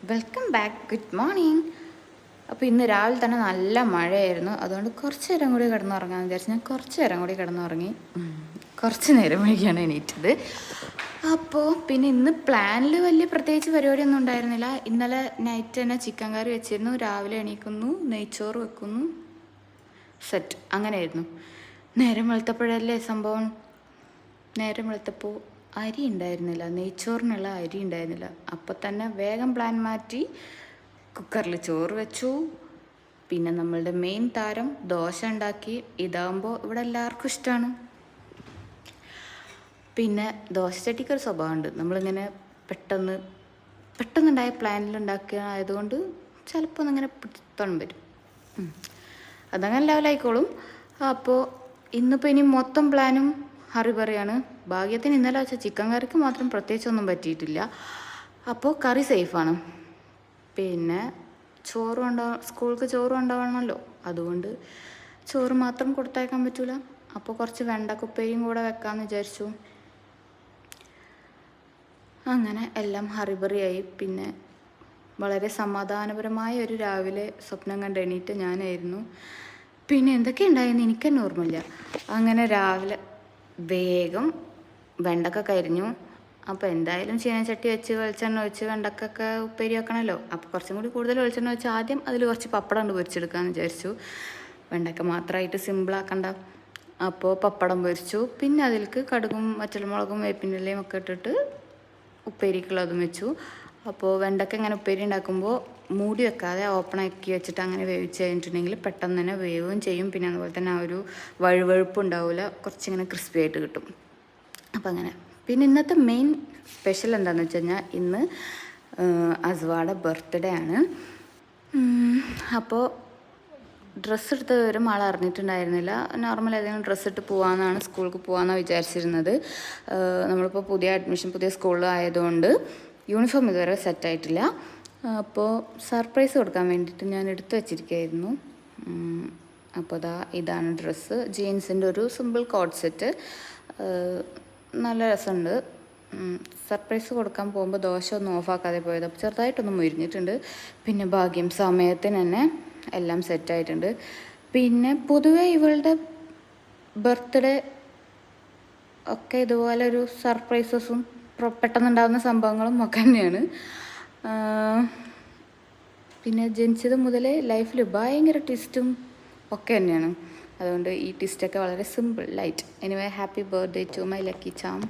Welcome back. Good morning. അപ്പോൾ ഇന്ന് രാവിലെ തന്നെ നല്ല മഴയായിരുന്നു. അതുകൊണ്ട് കുറച്ച് നേരം കൂടി കിടന്നുറങ്ങാമെന്ന് വിചാരിച്ചു. ഞാൻ കുറച്ച് നേരം കൂടി കിടന്നുറങ്ങി. കുറച്ച് നേരം വൈകിയാണ് എണീറ്റത്. അപ്പോൾ പിന്നെ ഇന്ന് പ്ലാനിൽ വലിയ പ്രത്യേകിച്ച് പരിപാടിയൊന്നും ഉണ്ടായിരുന്നില്ല. ഇന്നലെ നൈറ്റ് തന്നെ ചിക്കൻ കറി വെച്ചിരുന്നു. രാവിലെ എണീക്കുന്നു, നെയ്ച്ചോറ് വെക്കുന്നു, സെറ്റ്. അങ്ങനെയായിരുന്നു. നേരം വെളുത്തപ്പോഴല്ലേ സംഭവം. നേരം വെളുത്തപ്പോൾ അരി ഉണ്ടായിരുന്നില്ല, നെയ്ച്ചോറിനുള്ള അരി ഉണ്ടായിരുന്നില്ല. അപ്പോൾ തന്നെ വേഗം പ്ലാൻ മാറ്റി കുക്കറിൽ ചോറ് വെച്ചു. പിന്നെ നമ്മളുടെ മെയിൻ താരം ദോശ ഉണ്ടാക്കി. ഇതാകുമ്പോൾ ഇവിടെ എല്ലാവർക്കും ഇഷ്ടമാണ്. പിന്നെ ദോശച്ചട്ടിക്കൊരു സ്വഭാവമുണ്ട്. നമ്മളിങ്ങനെ പെട്ടെന്നുണ്ടായ പ്ലാനിൽ ഉണ്ടാക്കുക ആയതുകൊണ്ട് ചിലപ്പോൾ ഒന്നിങ്ങനെ പിടുത്തം വരും. അതങ്ങനെ ലെവലായിക്കോളും. അപ്പോൾ ഇന്നിപ്പോൾ ഇനി മൊത്തം പ്ലാനും ഹറിബറിയാണ്. ഭാഗ്യത്തിന് ഇന്നലെ വെച്ച ചിക്കൻ കറിക്ക് മാത്രം പ്രത്യേകിച്ചൊന്നും പറ്റിയിട്ടില്ല. അപ്പോൾ കറി സേഫാണ്. പിന്നെ സ്കൂൾക്ക് ചോറ് കൊണ്ടുപോകണമല്ലോ, അതുകൊണ്ട് ചോറ് മാത്രം കൊടുത്തയക്കാൻ പറ്റില്ല. അപ്പോൾ കുറച്ച് വെണ്ടക്കുപ്പേരിയും കൂടെ വെക്കാമെന്ന് വിചാരിച്ചു. അങ്ങനെ എല്ലാം ഹറിബറിയായി. പിന്നെ വളരെ സമാധാനപരമായ ഒരു രാവിലെ സ്വപ്നം കണ്ട് എണീറ്റ് ഞാനായിരുന്നു. പിന്നെ എന്തൊക്കെ ഉണ്ടായെന്ന് എനിക്ക് തന്നെ ഓർമ്മയില്ല. അങ്ങനെ രാവിലെ വേഗം വെണ്ടക്ക കരിഞ്ഞു. അപ്പോൾ എന്തായാലും ചീനച്ചട്ടി വെച്ച് വെളിച്ചെണ്ണ ഒഴിച്ച് വെണ്ടക്കൊക്കെ ഉപ്പേരി വെക്കണമല്ലോ. അപ്പോൾ കുറച്ചും കൂടി കൂടുതൽ വെളിച്ചെണ്ണ വെച്ച് ആദ്യം അതിൽ കുറച്ച് പപ്പടം കൊണ്ട് പൊരിച്ചെടുക്കാമെന്ന് വിചാരിച്ചു. വെണ്ടക്ക മാത്രമായിട്ട് സിമ്പിളാക്കണ്ട. അപ്പോൾ പപ്പടം പൊരിച്ചു. പിന്നെ അതിലേക്ക് കടുകും വറ്റൽമുളകും വേപ്പിൻ്റെലയും ഒക്കെ ഇട്ടിട്ട് ഉപ്പേരിക്കുള്ളതും വെച്ചു. അപ്പോൾ വെണ്ടക്ക ഇങ്ങനെ ഉപ്പേരി ഉണ്ടാക്കുമ്പോൾ മൂടി വെക്കാതെ ഓപ്പൺ ആക്കി വെച്ചിട്ട് അങ്ങനെ വേവിച്ച് കഴിഞ്ഞിട്ടുണ്ടെങ്കിൽ പെട്ടെന്ന് തന്നെ വേവുകയും ചെയ്യും. പിന്നെ അതുപോലെ തന്നെ ആ ഒരു വഴുവഴുപ്പ് ഉണ്ടാവില്ല, കുറച്ചിങ്ങനെ ക്രിസ്പി ആയിട്ട് കിട്ടും. അപ്പോൾ അങ്ങനെ. പിന്നെ ഇന്നത്തെ മെയിൻ സ്പെഷ്യൽ എന്താണെന്ന് വെച്ച് കഴിഞ്ഞാൽ ഇന്ന് അസ്വാടെ ബർത്ത്ഡേ ആണ്. അപ്പോൾ ഡ്രസ്സ് എടുത്ത വിവരം ആൾ അറിഞ്ഞിട്ടുണ്ടായിരുന്നില്ല. നോർമൽ ഏതെങ്കിലും ഡ്രസ്സ് ഇട്ട് പോകാമെന്നാണ്, സ്കൂൾക്ക് പോകാമെന്നാണ് വിചാരിച്ചിരുന്നത്. നമ്മളിപ്പോൾ പുതിയ സ്കൂളിൽ ആയതുകൊണ്ട് യൂണിഫോം ഇതുവരെ സെറ്റായിട്ടില്ല. അപ്പോൾ സർപ്രൈസ് കൊടുക്കാൻ വേണ്ടിയിട്ട് ഞാൻ എടുത്തു വച്ചിരിക്കുകയായിരുന്നു. അപ്പോൾ ഇതാണ് ഡ്രസ്സ്. ജീൻസിൻ്റെ ഒരു സിമ്പിൾ കോഡ് സെറ്റ്. നല്ല രസമുണ്ട്. സർപ്രൈസ് കൊടുക്കാൻ പോകുമ്പോൾ ദോശ ഒന്നും ഓഫാക്കാതെ പോയത്. അപ്പോൾ ചെറുതായിട്ടൊന്നും മുരിഞ്ഞിട്ടുണ്ട്. പിന്നെ ഭാഗ്യം സമയത്തിന് തന്നെ എല്ലാം സെറ്റായിട്ടുണ്ട്. പിന്നെ പൊതുവേ ഇവളുടെ ബർത്ത്ഡേ ഒക്കെ ഇതുപോലെ ഒരു സർപ്രൈസസും പെട്ടെന്നുണ്ടാകുന്ന സംഭവങ്ങളും ഒക്കെ തന്നെയാണ്. പിന്നെ ജനിച്ചത് മുതലേ ലൈഫിൽ ഭയങ്കര ട്വിസ്റ്റും ഒക്കെ തന്നെയാണ്. അതുകൊണ്ട് ഈ ട്വിസ്റ്റൊക്കെ വളരെ simple light. Anyway happy birthday to my lucky charm.